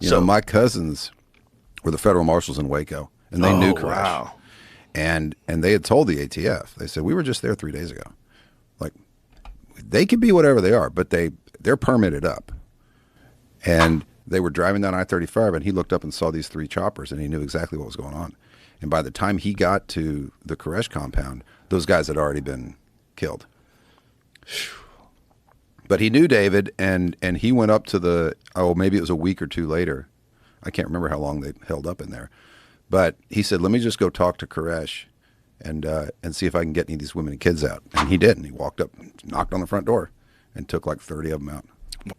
You know, my cousins were the federal marshals in Waco, and they knew Koresh. Wow. And they had told the ATF, they said, we were just there 3 days ago. Like, they could be whatever they are, but they're permitted up. And they were driving down I-35, and he looked up and saw these 3 choppers, and he knew exactly what was going on. And by the time he got to the Koresh compound, those guys had already been killed. But he knew David, and he went up to maybe it was a week or 2 later. I can't remember how long they held up in there. But he said, let me just go talk to Koresh and see if I can get any of these women and kids out. And he did. And he walked up, knocked on the front door, and took like 30 of them out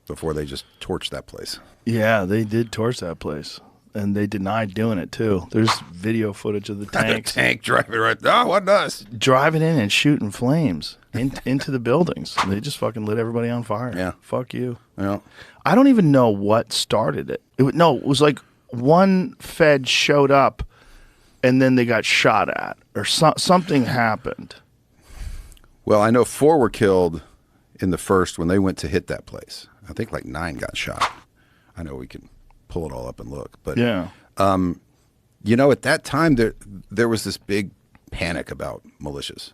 before they just torched that place. Yeah, they did torch that place. And they denied doing it, too. There's video footage of the tanks. Tank driving right there. Oh, what does? Driving in and shooting flames into the buildings. They just fucking lit everybody on fire. Yeah. Fuck you. Yeah. I don't even know what started it. It was like one Fed showed up and then they got shot at or something happened. Well, I know 4 were killed in the first when they went to hit that place. I think like 9 got shot. I know we can pull it all up and look. But, yeah. You know, at that time, there was this big panic about militias.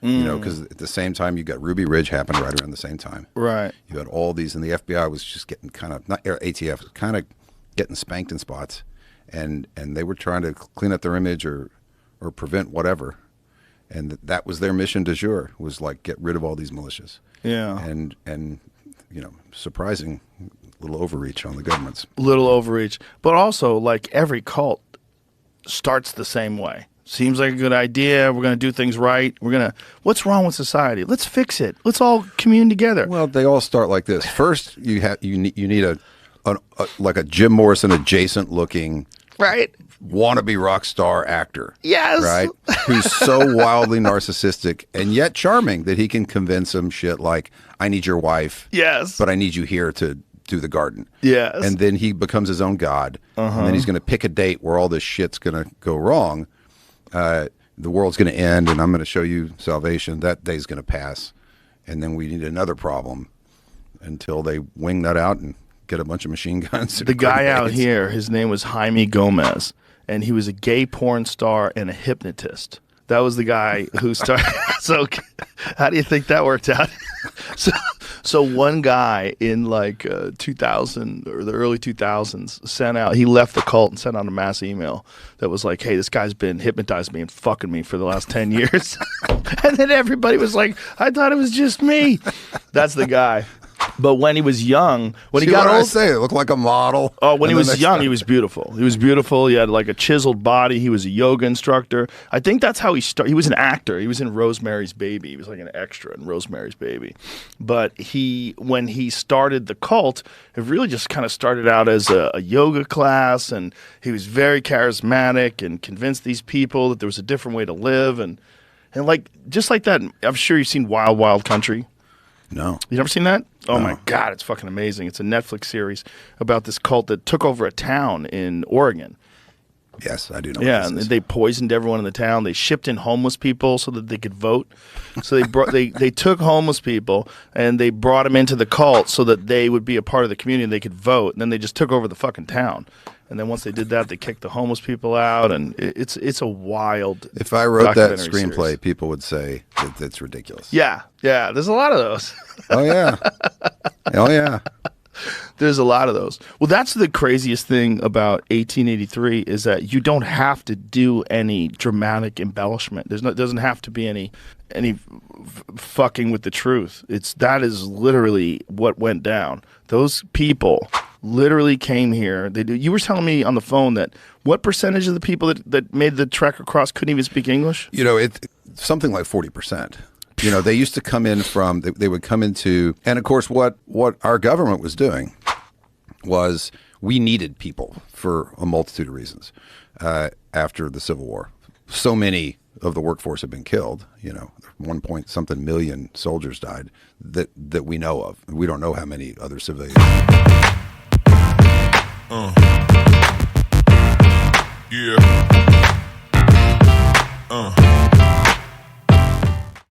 You know, because at the same time, you got Ruby Ridge happened right around the same time. Right. You had all these, and the FBI was just getting kind of, not ATF, kind of getting spanked in spots. And they were trying to clean up their image or prevent whatever. And that was their mission du jour, was like get rid of all these militias. Yeah. And you know, surprising little overreach on the government's. Little overreach. But also, like, every cult starts the same way. Seems like a good idea. We're going to do things right. What's wrong with society? Let's fix it. Let's all commune together. Well, they all start like this. First, you need a like a Jim Morrison adjacent looking right wannabe rock star actor. Yes. Right? Who's so wildly narcissistic and yet charming that he can convince him shit like, I need your wife. Yes. But I need you here to do the garden. Yes. And then he becomes his own god. And then he's going to pick a date where all this shit's going to go wrong. The world's going to end and I'm going to show you salvation. That day's going to pass. And then we need another problem until they wing that out and get a bunch of machine guns. The guy out here, his name was Jaime Gomez, and he was a gay porn star and a hypnotist. That was the guy who started. So how do you think that worked out? So one guy in like 2000 or the early 2000s he left the cult and sent out a mass email that was like, hey, this guy's been hypnotizing me and fucking me for the last 10 years. And then everybody was like, I thought it was just me. That's the guy. But when he was young, when he got old, I say, it looked like a model. Oh, when he was young, he was beautiful. He was beautiful. He had like a chiseled body. He was a yoga instructor. I think that's how he started. He was an actor. He was in Rosemary's Baby. He was like an extra in Rosemary's Baby. But when he started the cult, it really just kind of started out as a yoga class, and he was very charismatic and convinced these people that there was a different way to live, and like just like that. I'm sure you've seen Wild Wild Country. No. You never seen that? Oh, No. my God. It's fucking amazing. It's a Netflix series about this cult that took over a town in Oregon. Yes, I do know. Yeah, what and this is. they poisoned everyone in the town. They shipped in homeless people so that they could vote. So they took homeless people and they brought them into the cult so that they would be a part of the community and they could vote. And then they just took over the fucking town. And then once they did that, they kicked the homeless people out. And it's a wild. If I wrote that documentary screenplay, series. people would say that it's ridiculous. Yeah. There's a lot of those. Oh yeah. Oh yeah. There's a lot of those. Well, that's the craziest thing about 1883 is that you don't have to do any dramatic embellishment. Doesn't have to be any fucking with the truth. That is literally what went down. Those people literally came here. You were telling me on the phone that what percentage of the people that made the trek across couldn't even speak English? You know, it's something like 40%. You know, they used to come in they would come into, and of course what our government was doing was we needed people for a multitude of reasons after the Civil War. So many of the workforce had been killed, 1-point-something million soldiers died that we know of. We don't know how many other civilians. Yeah.